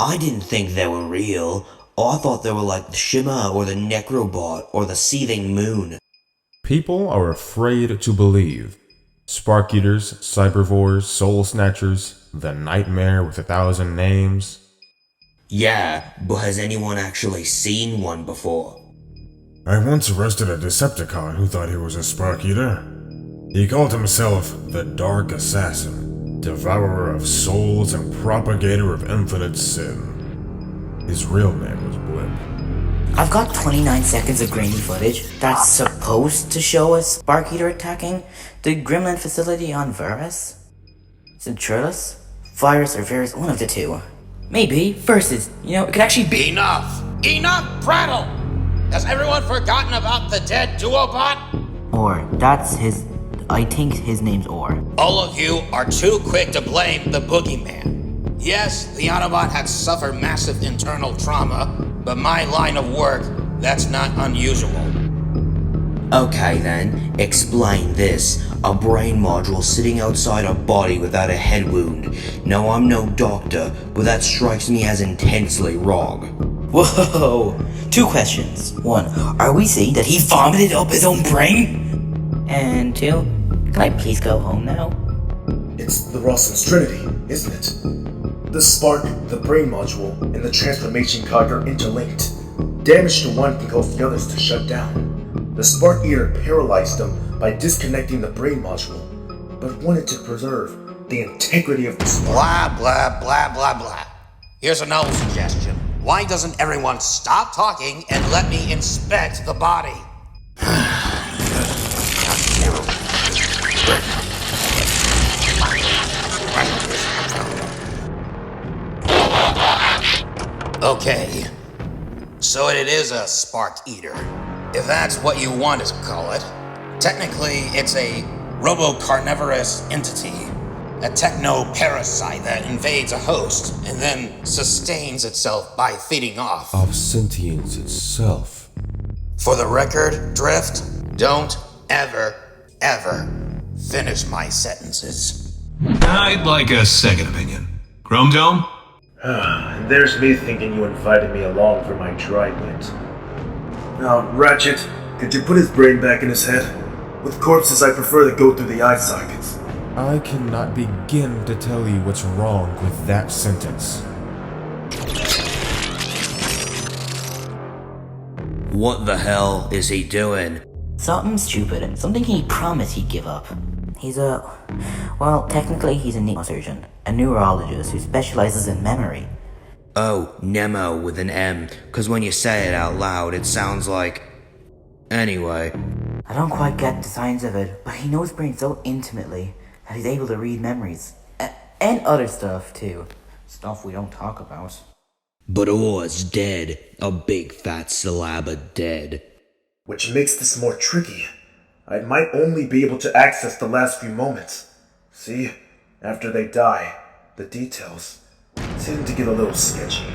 I didn't think they were real. I thought they were like the Shima or the Necrobot or the Seething Moon. People are afraid to believe. Spark Eaters, Cybervores, Soul Snatchers, the Nightmare with 1,000 names. Yeah, but has anyone actually seen one before? I once arrested a Decepticon who thought he was a Spark Eater. He called himself the Dark Assassin, devourer of souls and propagator of infinite sin. His real name was Blimp. I've got 29 seconds of grainy footage that's supposed to show a Spark Eater attacking the Gremlin facility on Verus. Centurus? Virus or Verus, one of the two. Maybe, versus, it could actually be— Enough! Enough prattle! Has everyone forgotten about the dead Duobot? Or, I think his name's Or. All of you are too quick to blame the boogeyman. Yes, the Autobot had suffered massive internal trauma, but my line of work, that's not unusual. Okay then, explain this. A brain module sitting outside a body without a head wound. No, I'm no doctor, but that strikes me as intensely wrong. Whoa! 2 questions. 1, are we saying that he vomited up his own brain? And 2, can I please go home now? It's the Rawson's Trinity, isn't it? The spark, the brain module, and the transformation cog are interlinked. Damage to one can cause the others to shut down. The Spark Eater paralyzed them by disconnecting the brain module, but wanted to preserve the integrity of the spark. Blah, blah, blah, blah, blah. Here's another suggestion. Why doesn't everyone stop talking and let me inspect the body? Okay, so it is a Spark Eater, if that's what you want to call it. Technically, it's a robo-carnivorous entity, a techno-parasite that invades a host and then sustains itself by feeding off. Of sentience itself. For the record, Drift, don't ever finish my sentences. I'd like a second opinion. Chrome Dome? And there's me thinking you invited me along for my dry wit. Now, Ratchet, could you put his brain back in his head? With corpses, I prefer to go through the eye sockets. I cannot begin to tell you what's wrong with that sentence. What the hell is he doing? Something stupid and something he promised he'd give up. Technically he's a neurosurgeon, a neurologist who specializes in memory. Oh, Nemo with an M, cause when you say it out loud, it sounds like... Anyway. I don't quite get the science of it, but he knows brain so intimately that he's able to read memories. And other stuff, too. Stuff we don't talk about. But Or's dead. A big fat slab of dead. Which makes this more tricky. I might only be able to access the last few moments. See? After they die, the details tend to get a little sketchy.